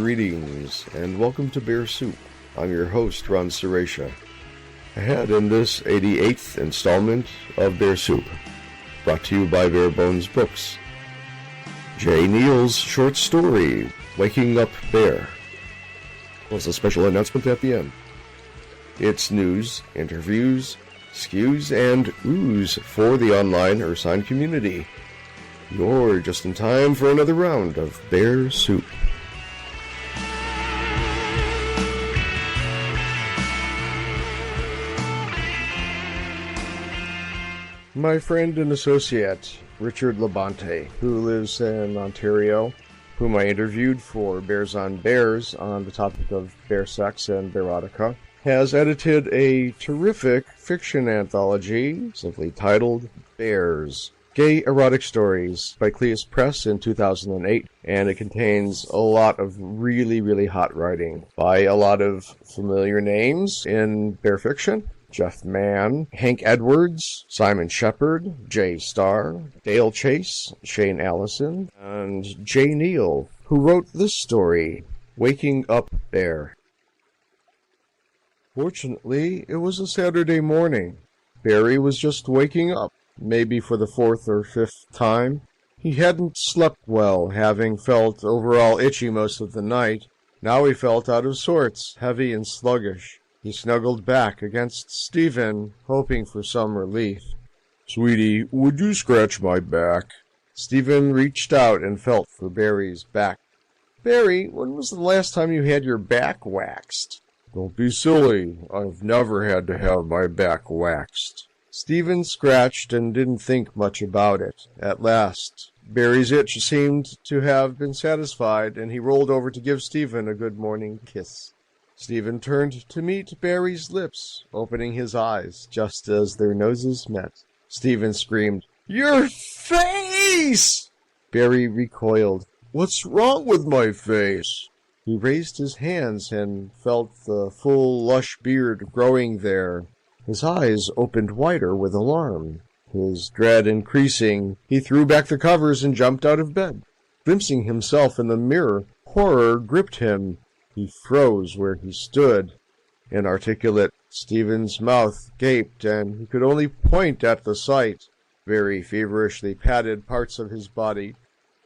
Greetings, and welcome to Bear Soup. I'm your host, Ron Suresha. Ahead in this 88th installment of Bear Soup, brought to you by Bare Bones Books. Jay Neal's short story, Waking Up Bear. Was a special announcement at the end. It's news, interviews, skews, and ooze for the online Ursine community. You're just in time for another round of Bear Soup. My friend and associate, Richard Labonte, who lives in Ontario, whom I interviewed for Bears on Bears on the topic of bear sex and bearotica, has edited a terrific fiction anthology simply titled Bears, Gay Erotic Stories by Cleus Press in 2008, and it contains a lot of really hot writing by a lot of familiar names in bear fiction. Jeff Mann, Hank Edwards, Simon Shepard, Jay Starr, Dale Chase, Shane Allison, and Jay Neal, who wrote this story, Waking Up Bear. Fortunately, it was a Saturday morning. Barry was just waking up, maybe for the fourth or fifth time. He hadn't slept well, having felt overall itchy most of the night. Now he felt out of sorts, heavy and sluggish. He snuggled back against Stephen, hoping for some relief. "Sweetie, would you scratch my back?" Stephen reached out and felt for Barry's back. "Barry, when was the last time you had your back waxed?" "Don't be silly. I've never had to have my back waxed." Stephen scratched and didn't think much about it. At last, Barry's itch seemed to have been satisfied, and he rolled over to give Stephen a good morning kiss. Stephen turned to meet Barry's lips, opening his eyes just as their noses met. Stephen screamed, "Your face!" Barry recoiled. "What's wrong with my face?" He raised his hands and felt the full, lush beard growing there. His eyes opened wider with alarm. His dread increasing, he threw back the covers and jumped out of bed. Glimpsing himself in the mirror, horror gripped him. He froze where he stood. Inarticulate, Stephen's mouth gaped, and he could only point at the sight. Barry feverishly patted parts of his body.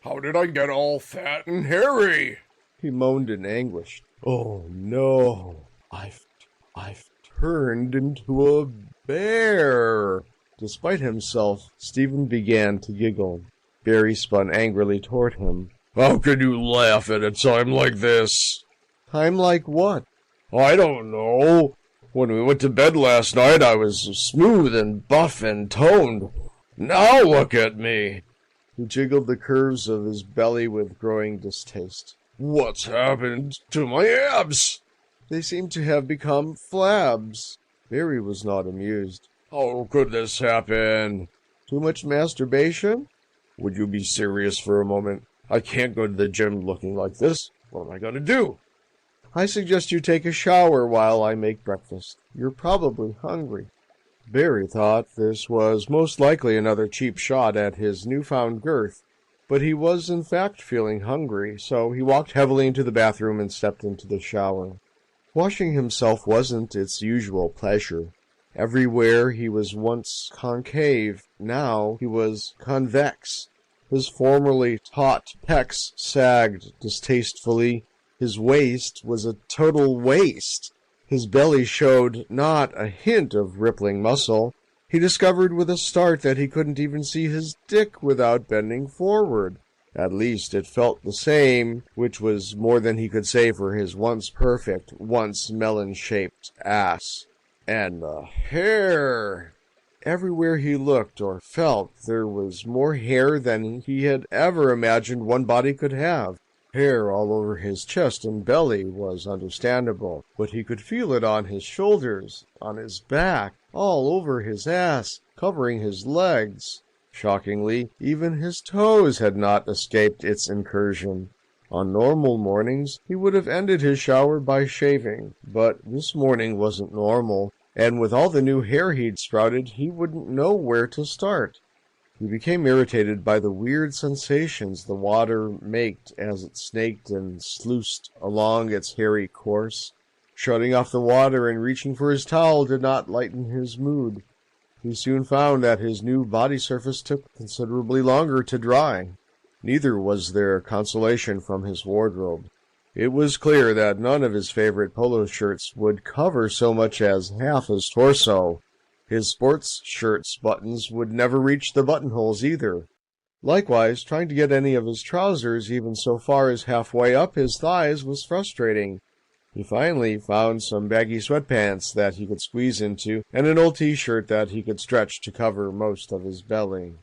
"How did I get all fat and hairy?" He moaned in anguish. "Oh no, I've turned into a bear." Despite himself, Stephen began to giggle. Barry spun angrily toward him. "How can you laugh at a time like this?" "Time like what?" "I don't know. When we went to bed last night, I was smooth and buff and toned. Now look at me." He jiggled the curves of his belly with growing distaste. "What's happened to my abs?" "They seem to have become flabs." Barry was not amused. "How could this happen?" "Too much masturbation?" "Would you be serious for a moment? I can't go to the gym looking like this. What am I going to do?" "I suggest you take a shower while I make breakfast. You're probably hungry." Barry thought this was most likely another cheap shot at his newfound girth, but he was in fact feeling hungry, so he walked heavily into the bathroom and stepped into the shower. Washing himself wasn't its usual pleasure. Everywhere he was once concave, now he was convex. His formerly taut pecs sagged distastefully. His waist was a total waste. His belly showed not a hint of rippling muscle. He discovered with a start that he couldn't even see his dick without bending forward. At least it felt the same, which was more than he could say for his once perfect, once melon-shaped ass. And the hair! Everywhere he looked or felt, there was more hair than he had ever imagined one body could have. Hair all over his chest and belly was understandable, but he could feel it on his shoulders, on his back, all over his ass, covering his legs. Shockingly, even his toes had not escaped its incursion. On normal mornings, he would have ended his shower by shaving, but this morning wasn't normal, and with all the new hair he'd sprouted, he wouldn't know where to start. He became irritated by the weird sensations the water made as it snaked and sluiced along its hairy course. Shutting off the water and reaching for his towel did not lighten his mood. He soon found that his new body surface took considerably longer to dry. Neither was there consolation from his wardrobe. It was clear that none of his favorite polo shirts would cover so much as half his torso. His sports shirts' buttons would never reach the buttonholes either. Likewise, trying to get any of his trousers even so far as halfway up his thighs was frustrating. He finally found some baggy sweatpants that he could squeeze into, and an old t-shirt that he could stretch to cover most of his belly.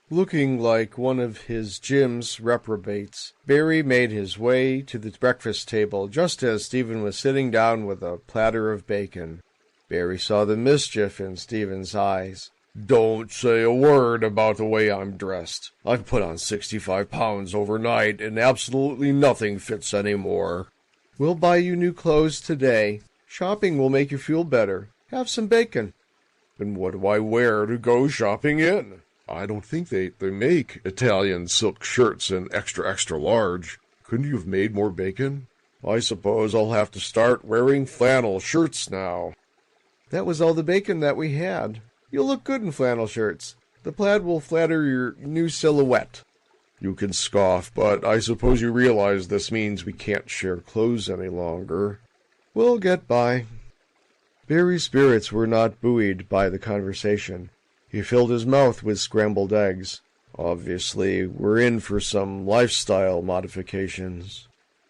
Looking like one of his gym's reprobates, Barry made his way to the breakfast table just as Stephen was sitting down with a platter of bacon. Barry saw the mischief in Stephen's eyes. "Don't say a word about the way I'm dressed. I've put on 65 pounds overnight, and absolutely nothing fits anymore." "We'll buy you new clothes today. Shopping will make you feel better. Have some bacon." "And what do I wear to go shopping in? I don't think they make Italian silk shirts in extra large. Couldn't you have made more bacon? I suppose I'll have to start wearing flannel shirts now." "That was all the bacon that we had. You'll look good in flannel shirts. The plaid will flatter your new silhouette." "You can scoff, but I suppose you realize this means we can't share clothes any longer." "We'll get by." Barry's spirits were not buoyed by the conversation. He filled his mouth with scrambled eggs. Obviously, we're in for some lifestyle modifications.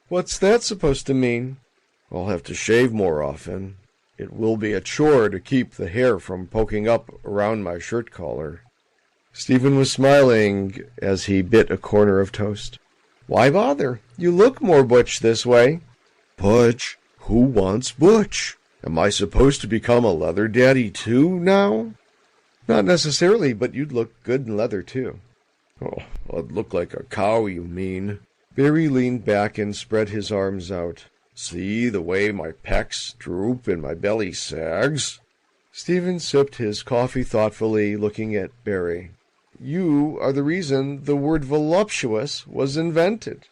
"What's that supposed to mean?" "I'll have to shave more often. It will be a chore to keep the hair from poking up around my shirt collar." Stephen was smiling as he bit a corner of toast. "Why bother? You look more butch this way." "Butch? Who wants butch? Am I supposed to become a leather daddy too now?" "Not necessarily, but you'd look good in leather too." "Oh, I'd look like a cow, you mean?" Barry leaned back and spread his arms out. "See the way my pecs droop and my belly sags?" Stephen sipped his coffee thoughtfully, looking at Barry. "You are the reason the word voluptuous was invented."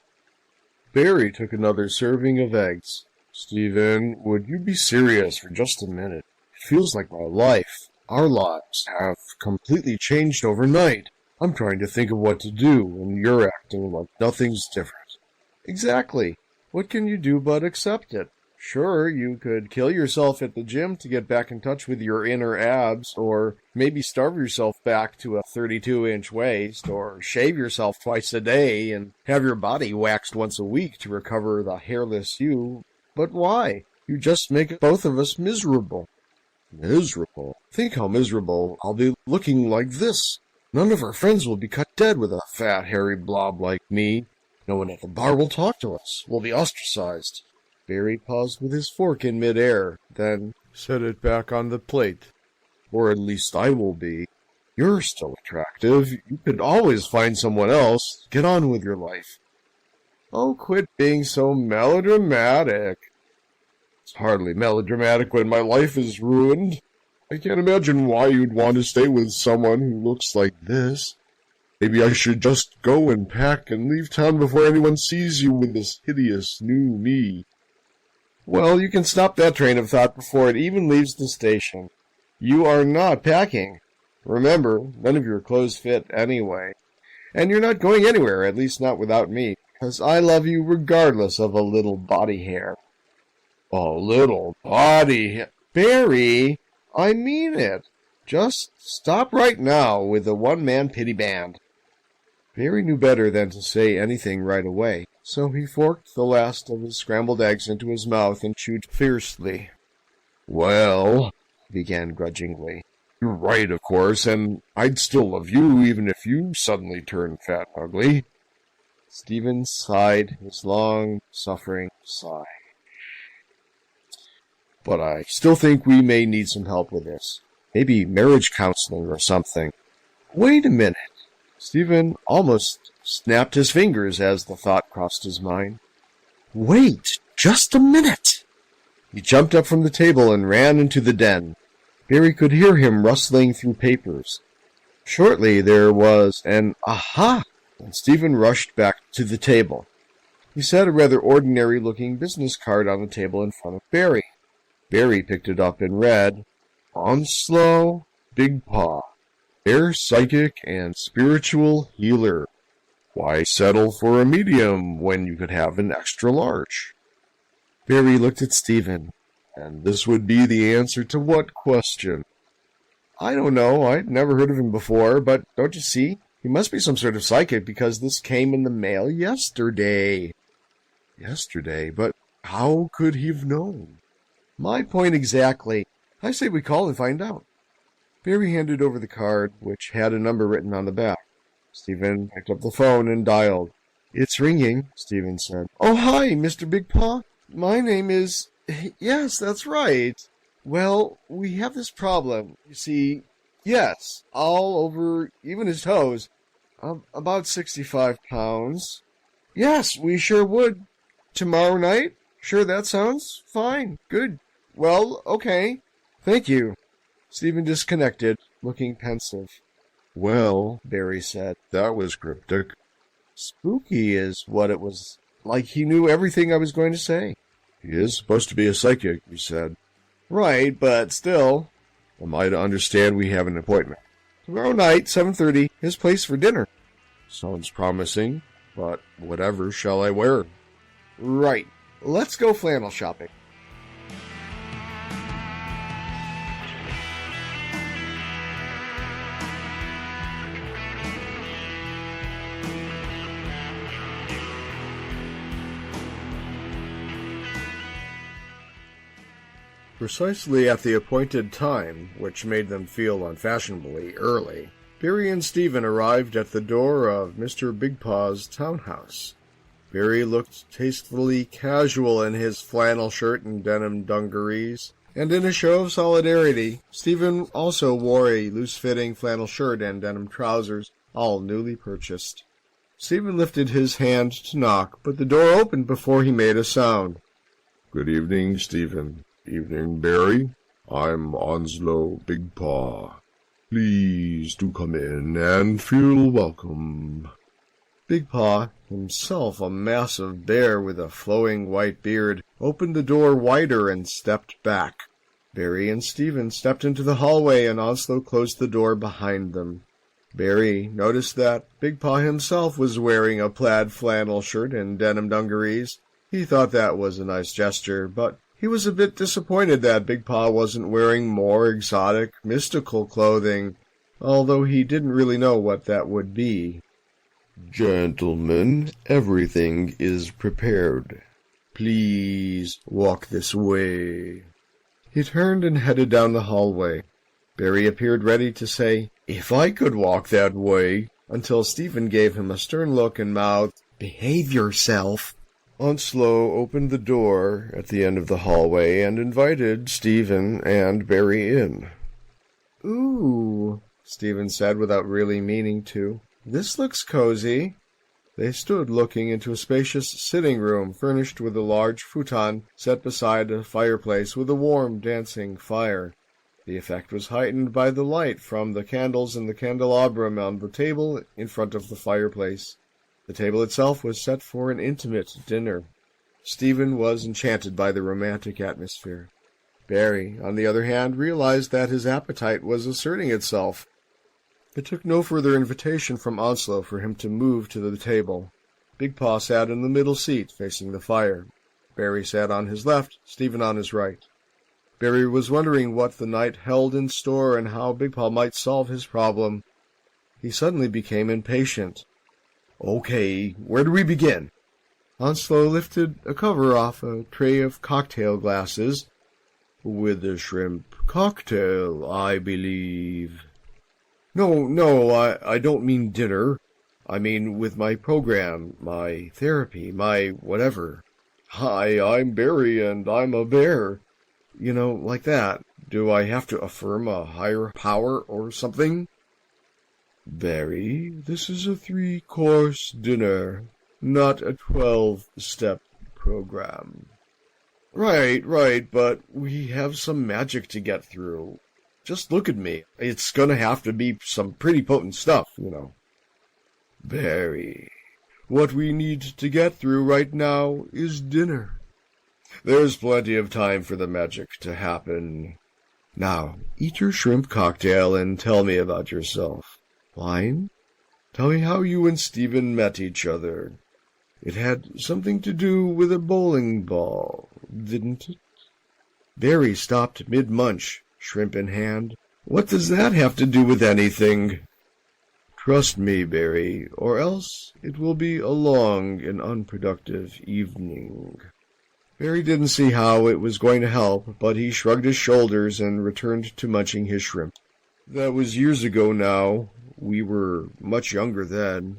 Barry took another serving of eggs. "Stephen, would you be serious for just a minute? It feels like my life, our lives, have completely changed overnight. I'm trying to think of what to do, and you're acting like nothing's different." "Exactly. What can you do but accept it? Sure, you could kill yourself at the gym to get back in touch with your inner abs, or maybe starve yourself back to a 32-inch waist, or shave yourself twice a day and have your body waxed once a week to recover the hairless you. But why? You just make both of us miserable." "Miserable? Think how miserable I'll be looking like this. None of our friends will be cut dead with a fat, hairy blob like me. No one at the bar will talk to us. We'll be ostracized." Barry paused with his fork in midair, then set it back on the plate. "Or at least I will be. You're still attractive. You could always find someone else. Get on with your life." "Oh, quit being so melodramatic." "It's hardly melodramatic when my life is ruined. I can't imagine why you'd want to stay with someone who looks like this. Maybe I should just go and pack and leave town before anyone sees you with this hideous new me." "Well, you can stop that train of thought before it even leaves the station. You are not packing. Remember, none of your clothes fit anyway. And you're not going anywhere, at least not without me, because I love you regardless of a little body hair." "A little body hair?" "Barry, I mean it. Just stop right now with the one-man pity band." Barry knew better than to say anything right away, so he forked the last of his scrambled eggs into his mouth and chewed fiercely. "Well," he began grudgingly, "you're right, of course, and I'd still love you even if you suddenly turned fat and ugly." Stephen sighed his long, suffering sigh. "But I still think we may need some help with this. Maybe marriage counseling or something." "Wait a minute." Stephen almost snapped his fingers as the thought crossed his mind. "Wait just a minute." He jumped up from the table and ran into the den. Barry could hear him rustling through papers. Shortly there was an aha, and Stephen rushed back to the table. He set a rather ordinary-looking business card on the table in front of Barry. Barry picked it up and read, Onslo Bigpaw, Bear Psychic and Spiritual Healer. Why settle for a medium when you could have an extra large? Barry looked at Stephen. And this would be the answer to what question? I don't know. I'd never heard of him before, but don't you see? He must be some sort of psychic because this came in the mail yesterday. Yesterday? But how could he have known? My point exactly. I say we call and find out. Barry handed over the card, which had a number written on the back. Stephen picked up the phone and dialed. It's ringing, Stephen said. Oh, hi, Mr. Bigpaw. My name is... Yes, that's right. Well, we have this problem. You see, yes, all over, even his toes. About 65 pounds. Yes, we sure would. Tomorrow night? Sure, that sounds fine. Good. Well, okay. Thank you. Stephen disconnected, looking pensive. Well, Barry said. That was cryptic. Spooky is what it was. Like he knew everything I was going to say. He is supposed to be a psychic, you said. Right, but still. Am I to understand we have an appointment? Tomorrow night, 7:30, his place for dinner. Sounds promising, but whatever shall I wear? Right. Let's go flannel shopping. Precisely at the appointed time, which made them feel unfashionably early, Barry and Stephen arrived at the door of Mr. Bigpaw's townhouse. Barry looked tastefully casual in his flannel shirt and denim dungarees, and in a show of solidarity, Stephen also wore a loose-fitting flannel shirt and denim trousers, all newly purchased. Stephen lifted his hand to knock, but the door opened before he made a sound. Good evening, Stephen. Evening, Barry. I'm Onslo Bigpaw. Please do come in and feel welcome. Bigpaw, himself a massive bear with a flowing white beard, opened the door wider and stepped back. Barry and Stephen stepped into the hallway, and Onslo closed the door behind them. Barry noticed that Bigpaw himself was wearing a plaid flannel shirt and denim dungarees. He thought that was a nice gesture, but he was a bit disappointed that Bigpaw wasn't wearing more exotic, mystical clothing, although he didn't really know what that would be. Gentlemen, everything is prepared. Please walk this way. He turned and headed down the hallway. Barry appeared ready to say, If I could walk that way, until Stephen gave him a stern look and mouthed, Behave yourself. Onslo opened the door at the end of the hallway and invited Stephen and Barry in. Ooh, Stephen said without really meaning to. This looks cozy. They stood looking into a spacious sitting room furnished with a large futon set beside a fireplace with a warm, dancing fire. The effect was heightened by the light from the candles in the candelabrum on the table in front of the fireplace. The table itself was set for an intimate dinner. Stephen was enchanted by the romantic atmosphere. Barry, on the other hand, realized that his appetite was asserting itself. It took no further invitation from Onslo for him to move to the table. Bigpaw sat in the middle seat, facing the fire. Barry sat on his left, Stephen on his right. Barry was wondering what the night held in store and how Bigpaw might solve his problem. He suddenly became impatient. Okay, where do we begin? Onslo lifted a cover off a tray of cocktail glasses. With a shrimp cocktail, I believe. No, I don't mean dinner. I mean with my program, my therapy, my whatever. Hi, I'm Barry, and I'm a bear. You know, like that. Do I have to affirm a higher power or something? Barry, this is a 3-course dinner, not a 12-step program. Right, but we have some magic to get through. Just look at me. It's gonna have to be some pretty potent stuff, Barry, what we need to get through right now is dinner. There's plenty of time for the magic to happen. Now, eat your shrimp cocktail and tell me about yourself. Wine? Tell me how you and Stephen met each other. It had something to do with a bowling ball, didn't it? Barry stopped mid-munch, shrimp in hand. What does that have to do with anything? Trust me, Barry, or else it will be a long and unproductive evening. Barry didn't see how it was going to help, but he shrugged his shoulders and returned to munching his shrimp. That was years ago now. We were much younger then.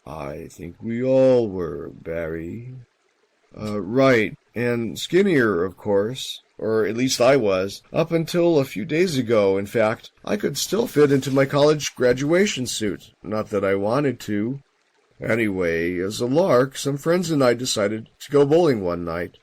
I think we all were, Barry. Right, and skinnier, of course. Or at least I was. Up until a few days ago, in fact, I could still fit into my college graduation suit. Not that I wanted to. Anyway, as a lark, some friends and I decided to go bowling one night.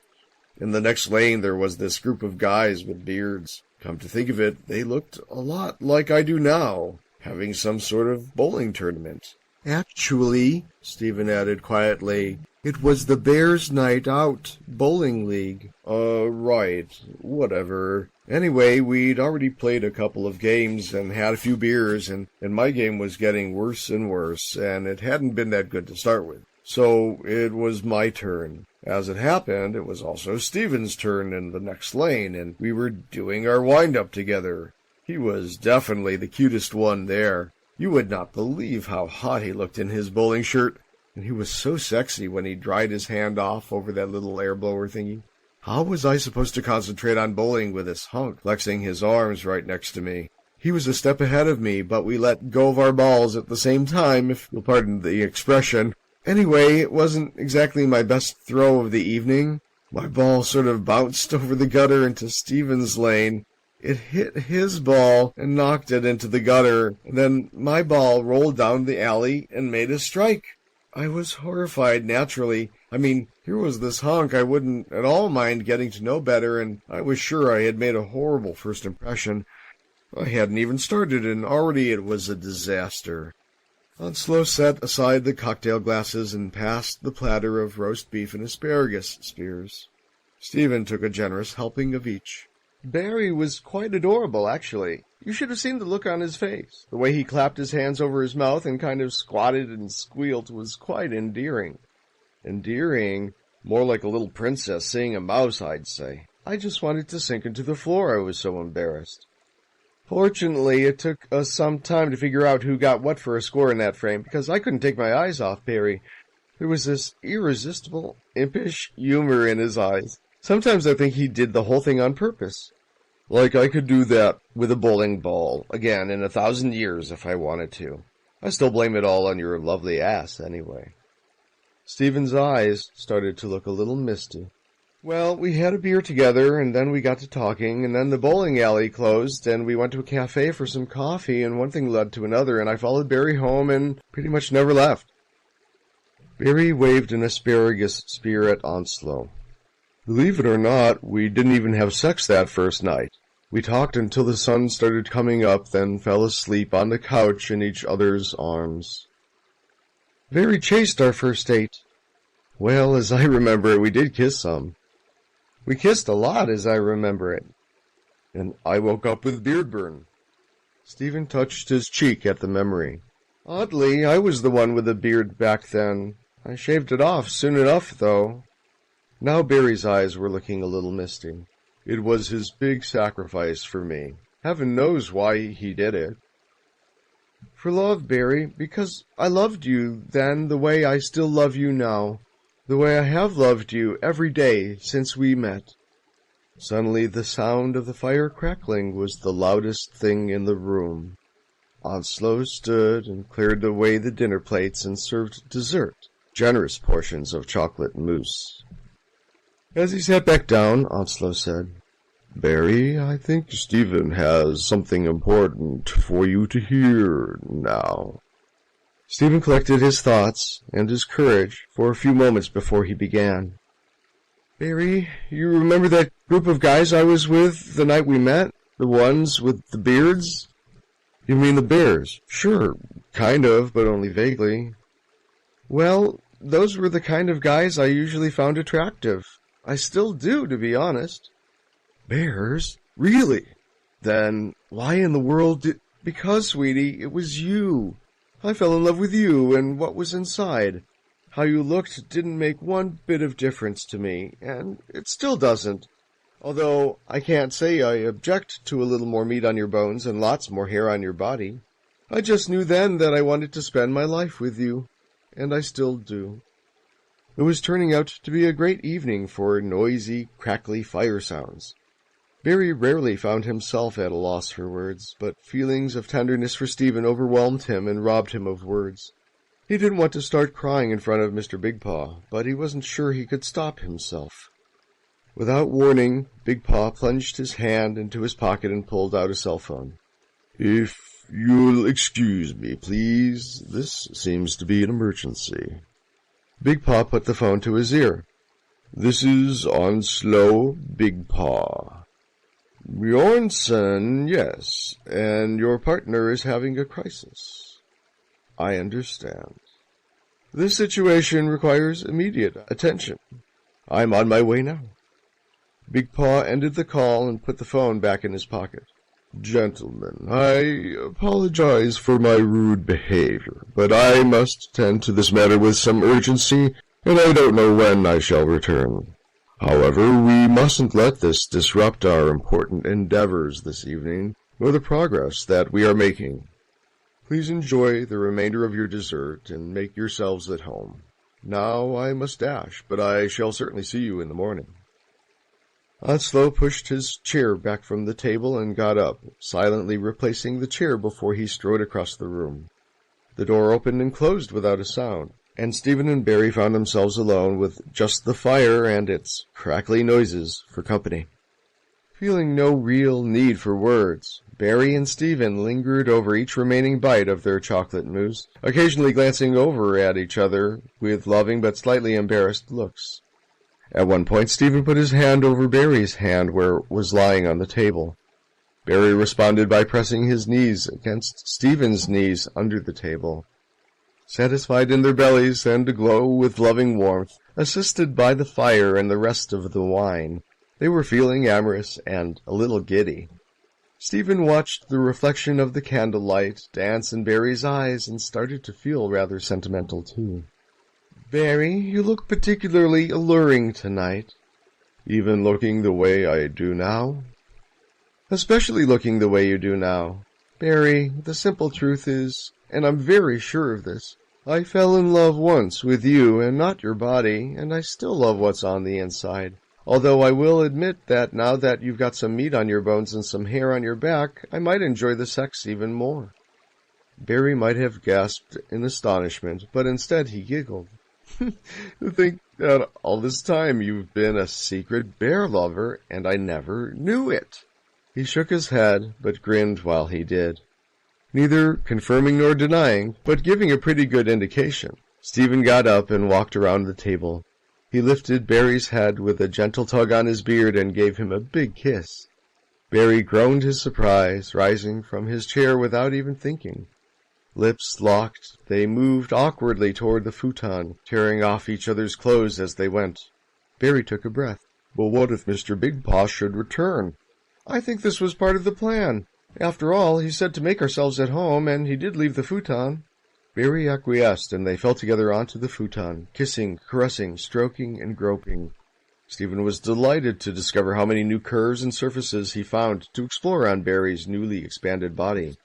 In the next lane there was this group of guys with beards. Come to think of it, they looked a lot like I do now, having some sort of bowling tournament. Actually, Stephen added quietly, it was the Bears' Night Out Bowling League. Right, whatever. Anyway, we'd already played a couple of games and had a few beers, and my game was getting worse and worse, and it hadn't been that good to start with. So it was my turn. As it happened, it was also Stephen's turn in the next lane, and we were doing our wind-up together. He was definitely the cutest one there. You would not believe how hot he looked in his bowling shirt, and he was so sexy when he dried his hand off over that little air blower thingy. How was I supposed to concentrate on bowling with this hunk flexing his arms right next to me? He was a step ahead of me, but we let go of our balls at the same time, if you'll pardon the expression. Anyway, it wasn't exactly my best throw of the evening. My ball sort of bounced over the gutter into Stephen's lane. It hit his ball and knocked it into the gutter. Then my ball rolled down the alley and made a strike. I was horrified, naturally. I mean, here was this hunk I wouldn't at all mind getting to know better, and I was sure I had made a horrible first impression. I hadn't even started, and already it was a disaster. Onslo set aside the cocktail glasses and passed the platter of roast beef and asparagus spears. Stephen took a generous helping of each. Barry was quite adorable, actually. You should have seen the look on his face. The way he clapped his hands over his mouth and kind of squatted and squealed was quite endearing. Endearing? More like a little princess seeing a mouse, I'd say. I just wanted to sink into the floor, I was so embarrassed. Fortunately, it took us some time to figure out who got what for a score in that frame, because I couldn't take my eyes off Barry. There was this irresistible, impish humor in his eyes. Sometimes I think he did the whole thing on purpose. Like I could do that with a bowling ball, again, in 1,000 years if I wanted to. I still blame it all on your lovely ass, anyway. Stephen's eyes started to look a little misty. Well, we had a beer together, and then we got to talking, and then the bowling alley closed, and we went to a cafe for some coffee, and one thing led to another, and I followed Barry home and pretty much never left. Barry waved an asparagus spear at Onslo. Believe it or not, we didn't even have sex that first night. We talked until the sun started coming up, then fell asleep on the couch in each other's arms. Very chaste, our first date. Well, as I remember it, we did kiss some. We kissed a lot, as I remember it. And I woke up with beard burn. Stephen touched his cheek at the memory. Oddly, I was the one with the beard back then. I shaved it off soon enough, though. Now Barry's eyes were looking a little misty. It was his big sacrifice for me. Heaven knows why he did it. For love, Barry, because I loved you then the way I still love you now. The way I have loved you every day since we met. Suddenly the sound of the fire crackling was the loudest thing in the room. Onslo stood and cleared away the dinner plates and served dessert, generous portions of chocolate mousse. As he sat back down, Onslo said, Barry, I think Stephen has something important for you to hear now. Stephen collected his thoughts and his courage for a few moments before he began. Barry, you remember that group of guys I was with the night we met? The ones with the beards? You mean the bears? Sure, kind of, but only vaguely. Well, those were the kind of guys I usually found attractive. I still do, to be honest. Bears? Really? Then why in the world did... Because, sweetie, it was you. I fell in love with you and what was inside. How you looked didn't make one bit of difference to me, and it still doesn't. Although I can't say I object to a little more meat on your bones and lots more hair on your body. I just knew then that I wanted to spend my life with you, and I still do. It was turning out to be a great evening for noisy, crackly fire sounds. Barry rarely found himself at a loss for words, but feelings of tenderness for Stephen overwhelmed him and robbed him of words. He didn't want to start crying in front of Mr. Bigpaw, but he wasn't sure he could stop himself. Without warning, Bigpaw plunged his hand into his pocket and pulled out a cell phone. If you'll excuse me, please, this seems to be an emergency. Bigpaw put the phone to his ear. This is Onslo Bigpaw. Bjornson, yes, and your partner is having a crisis. I understand. This situation requires immediate attention. I'm on my way now. Bigpaw ended the call and put the phone back in his pocket. Gentlemen, I apologize for my rude behavior, but I must tend to this matter with some urgency, and I don't know when I shall return. However, we mustn't let this disrupt our important endeavors this evening, nor the progress that we are making. Please enjoy the remainder of your dessert and make yourselves at home. Now I must dash, but I shall certainly see you in the morning. Onslo pushed his chair back from the table and got up, silently replacing the chair before he strode across the room. The door opened and closed without a sound, and Stephen and Barry found themselves alone with just the fire and its crackly noises for company. Feeling no real need for words, Barry and Stephen lingered over each remaining bite of their chocolate mousse, occasionally glancing over at each other with loving but slightly embarrassed looks. At one point, Stephen put his hand over Barry's hand where it was lying on the table. Barry responded by pressing his knees against Stephen's knees under the table. Satisfied in their bellies and aglow with loving warmth, assisted by the fire and the rest of the wine, they were feeling amorous and a little giddy. Stephen watched the reflection of the candlelight dance in Barry's eyes and started to feel rather sentimental too. Barry, you look particularly alluring tonight. Even looking the way I do now? Especially looking the way you do now. Barry, the simple truth is, and I'm very sure of this, I fell in love once with you and not your body, and I still love what's on the inside. Although I will admit that now that you've got some meat on your bones and some hair on your back, I might enjoy the sex even more. Barry might have gasped in astonishment, but instead he giggled. To think that all this time you've been a secret bear lover, and I never knew it. He shook his head, but grinned while he did. Neither confirming nor denying, but giving a pretty good indication. Stephen got up and walked around the table. He lifted Barry's head with a gentle tug on his beard and gave him a big kiss. Barry groaned his surprise, rising from his chair without even thinking. Lips locked, they moved awkwardly toward the futon, tearing off each other's clothes as they went. Barry took a breath. But what if Mr. Bigpaw should return? I think this was part of the plan. After all, he said to make ourselves at home, and he did leave the futon. Barry acquiesced, and they fell together onto the futon, kissing, caressing, stroking, and groping. Stephen was delighted to discover how many new curves and surfaces he found to explore on Barry's newly expanded body.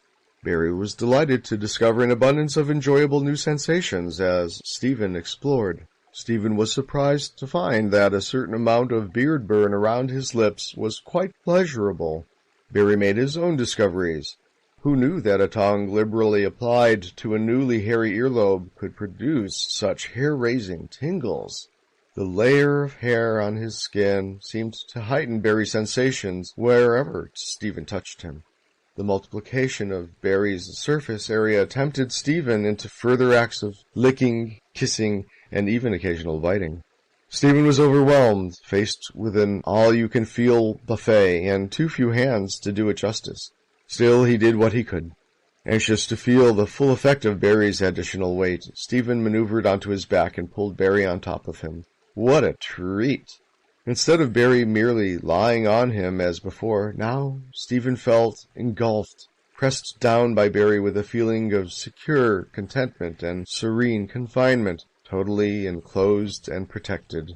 Barry was delighted to discover an abundance of enjoyable new sensations as Stephen explored. Stephen was surprised to find that a certain amount of beard burn around his lips was quite pleasurable. Barry made his own discoveries. Who knew that a tongue liberally applied to a newly hairy earlobe could produce such hair-raising tingles? The layer of hair on his skin seemed to heighten Barry's sensations wherever Stephen touched him. The multiplication of Barry's surface area tempted Stephen into further acts of licking, kissing, and even occasional biting. Stephen was overwhelmed, faced with an all-you-can-feel buffet and too few hands to do it justice. Still, he did what he could. Anxious to feel the full effect of Barry's additional weight, Stephen maneuvered onto his back and pulled Barry on top of him. What a treat! Instead of Barry merely lying on him as before, now Stephen felt engulfed, pressed down by Barry with a feeling of secure contentment and serene confinement, totally enclosed and protected.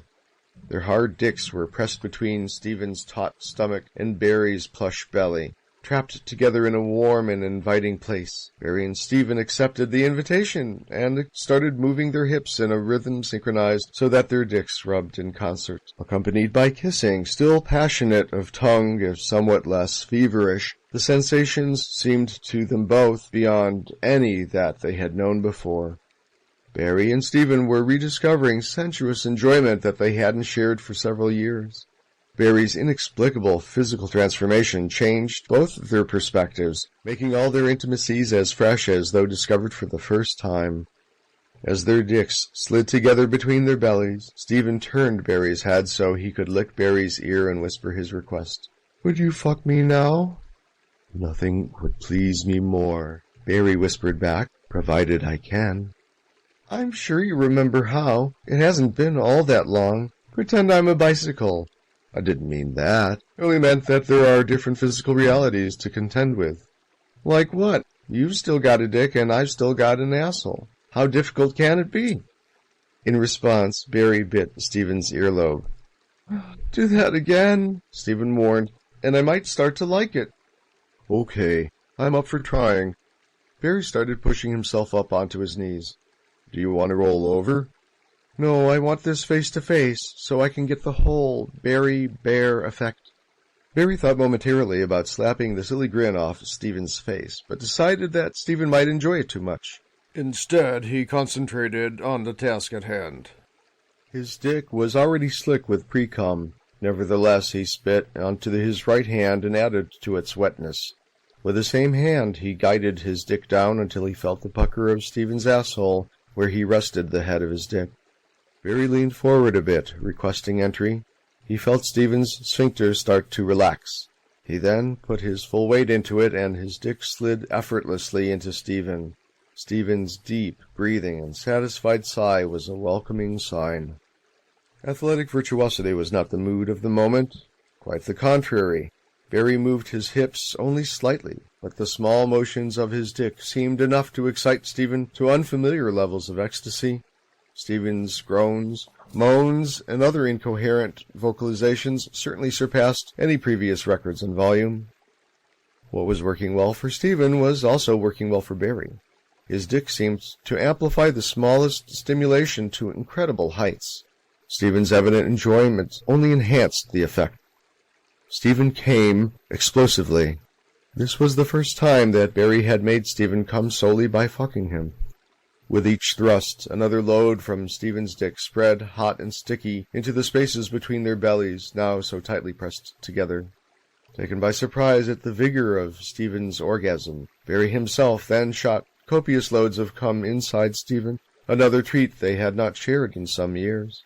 Their hard dicks were pressed between Stephen's taut stomach and Barry's plush belly, trapped together in a warm and inviting place. Barry and Stephen accepted the invitation and started moving their hips in a rhythm synchronized so that their dicks rubbed in concert, accompanied by kissing, still passionate of tongue if somewhat less feverish. The sensations seemed to them both beyond any that they had known before. Barry and Stephen were rediscovering sensuous enjoyment that they hadn't shared for several years. Barry's inexplicable physical transformation changed both their perspectives, making all their intimacies as fresh as though discovered for the first time. As their dicks slid together between their bellies, Stephen turned Barry's head so he could lick Barry's ear and whisper his request. "Would you fuck me now?" "Nothing would please me more," Barry whispered back, "provided I can." "I'm sure you remember how. It hasn't been all that long. Pretend I'm a bicycle." "I didn't mean that. I only meant that there are different physical realities to contend with." "Like what? You've still got a dick and I've still got an asshole. How difficult can it be?" In response, Barry bit Stephen's earlobe. "Do that again," Stephen warned, "and I might start to like it." "Okay, I'm up for trying." Barry started pushing himself up onto his knees. "Do you want to roll over?" "No, I want this face-to-face, so I can get the whole Barry Bear effect." Barry thought momentarily about slapping the silly grin off Stephen's face, but decided that Stephen might enjoy it too much. Instead, he concentrated on the task at hand. His dick was already slick with pre-cum. Nevertheless, he spit onto his right hand and added to its wetness. With the same hand, he guided his dick down until he felt the pucker of Stephen's asshole, where he rested the head of his dick. Barry leaned forward a bit, requesting entry. He felt Stephen's sphincter start to relax. He then put his full weight into it, and his dick slid effortlessly into Stephen. Stephen's deep breathing and satisfied sigh was a welcoming sign. Athletic virtuosity was not the mood of the moment. Quite the contrary. Barry moved his hips only slightly, but the small motions of his dick seemed enough to excite Stephen to unfamiliar levels of ecstasy. Stephen's groans, moans, and other incoherent vocalizations certainly surpassed any previous records in volume. What was working well for Stephen was also working well for Barry. His dick seemed to amplify the smallest stimulation to incredible heights. Stephen's evident enjoyment only enhanced the effect. Stephen came explosively. This was the first time that Barry had made Stephen come solely by fucking him. With each thrust, another load from Stephen's dick spread, hot and sticky, into the spaces between their bellies, now so tightly pressed together. Taken by surprise at the vigor of Stephen's orgasm, Barry himself then shot copious loads of cum inside Stephen, another treat they had not shared in some years.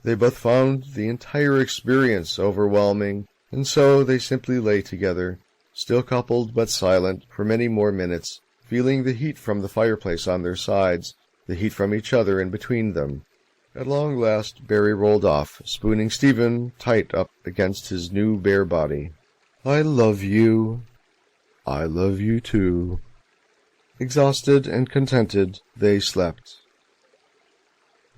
They both found the entire experience overwhelming, and so they simply lay together, still coupled but silent, for many more minutes, feeling the heat from the fireplace on their sides, the heat from each other in between them. At long last, Barry rolled off, spooning Stephen tight up against his new bare body. "I love you." "I love you too." Exhausted and contented, they slept.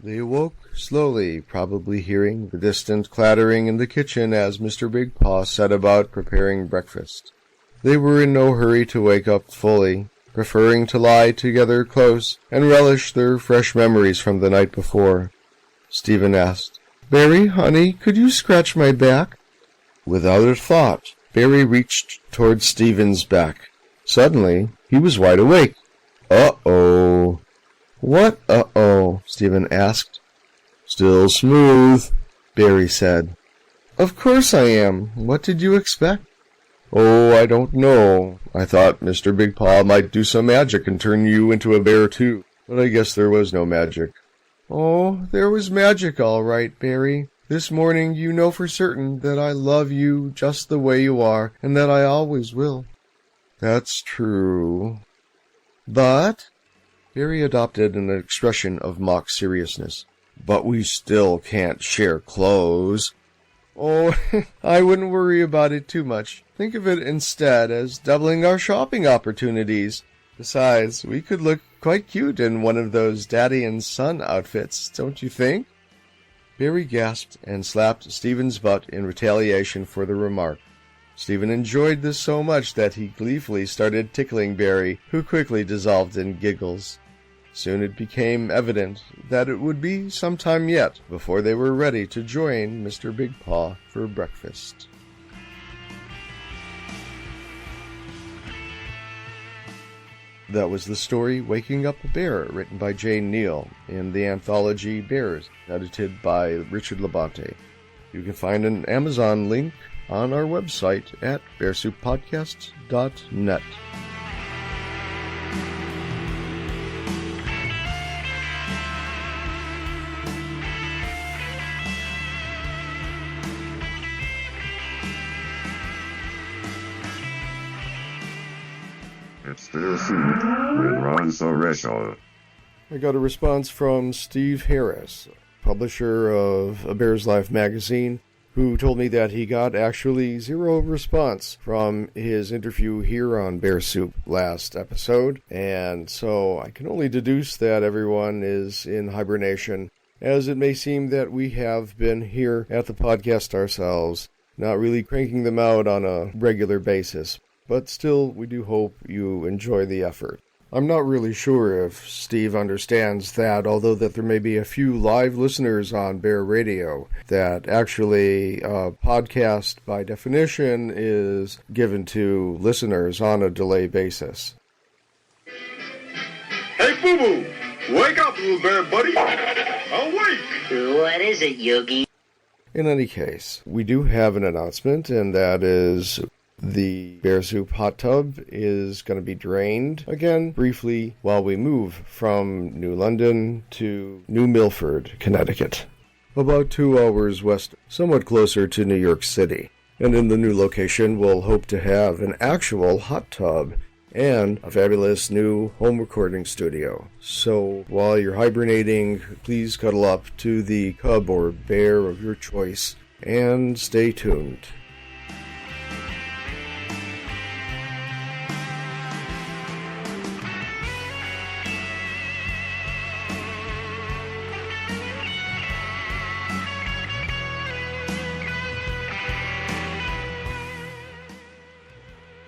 They awoke slowly, probably hearing the distant clattering in the kitchen as Mr. Bigpaw set about preparing breakfast. They were in no hurry to wake up fully, preferring to lie together close and relish their fresh memories from the night before. Stephen asked, "Barry, honey, could you scratch my back?" Without a thought, Barry reached toward Stephen's back. Suddenly, he was wide awake. "Uh-oh." "What uh-oh?" Stephen asked. "Still smooth," Barry said. "Of course I am. What did you expect?" "Oh, I don't know. I thought Mr. Bigpaw might do some magic and turn you into a bear too, but I guess there was no magic." Oh, there was magic all right, Barry. This morning you know for certain that I love you just the way you are, and that I always will. That's true. But, Barry adopted an expression of mock seriousness, but we still can't share clothes. Oh, I wouldn't worry about it too much. Think of it instead as doubling our shopping opportunities. Besides, we could look quite cute in one of those daddy and son outfits, don't you think? Barry gasped and slapped Stephen's butt in retaliation for the remark. Stephen enjoyed this so much that he gleefully started tickling Barry, who quickly dissolved in giggles. Soon it became evident that it would be some time yet before they were ready to join Mr. Bigpaw for breakfast. That was the story Waking Up a Bear, written by Jay Neal in the anthology Bears, edited by Richard Labonte. You can find an Amazon link on our website at bearsouppodcast.net. It's Bear Soup with Ron Suresha. I got a response from Steve Harris, publisher of A Bear's Life magazine, who told me that he got actually zero response from his interview here on Bear Soup last episode, and so I can only deduce that everyone is in hibernation, as it may seem that we have been here at the podcast ourselves, not really cranking them out on a regular basis. But still, we do hope you enjoy the effort. I'm not really sure if Steve understands that, although that there may be a few live listeners on Bear Radio, that actually a podcast, by definition, is given to listeners on a delay basis. Hey, Boo-Boo! Wake up, little bear buddy! Awake! What is it, Yogi? In any case, we do have an announcement, and that is the Bear Soup hot tub is going to be drained again briefly while we move from New London to New Milford, Connecticut, about 2 hours west, somewhat closer to New York City. And in the new location, we'll hope to have an actual hot tub and a fabulous new home recording studio. So while you're hibernating, please cuddle up to the cub or bear of your choice and stay tuned.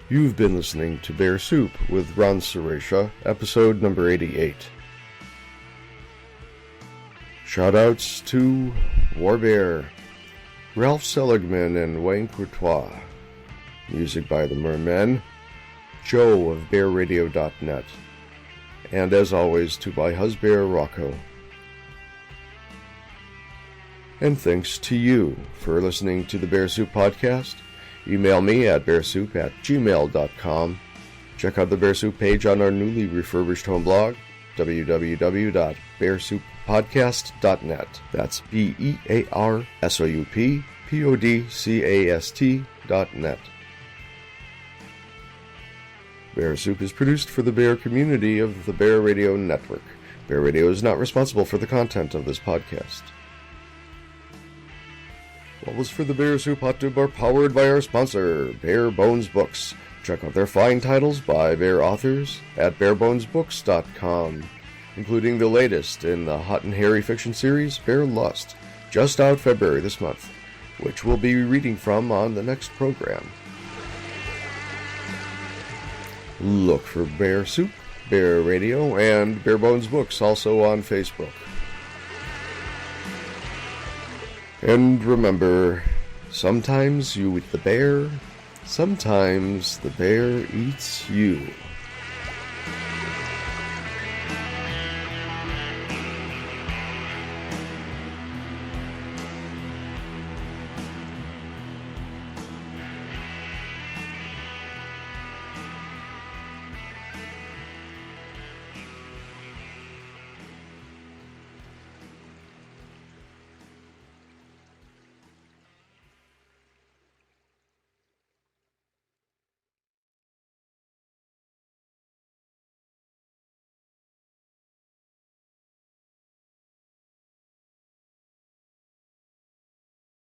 You've been listening to Bear Soup with Ron Suresha, episode number 88. Shoutouts to Warbear, Ralph Seligman and Wayne Courtois. Music by the Mermen, Joe of BearRadio.net, and as always to my husband Rocco. And thanks to you for listening to the Bear Soup podcast. Email me at bearsoup@gmail.com. Check out the Bear Soup page on our newly refurbished home blog, www.bearsouppodcast.net. That's BearSouppodcast.net. Bear Soup is produced for the Bear community of the Bear Radio Network. Bear Radio is not responsible for the content of this podcast. Bubbles for the Bear Soup Hot Tub are powered by our sponsor, Bare Bones Books. Check out their fine titles by Bear authors at barebonesbooks.com, including the latest in the hot and hairy fiction series, Bear Lust, just out February this month, which we'll be reading from on the next program. Look for Bear Soup, Bear Radio, and Bare Bones Books also on Facebook. And remember, sometimes you eat the bear, sometimes the bear eats you.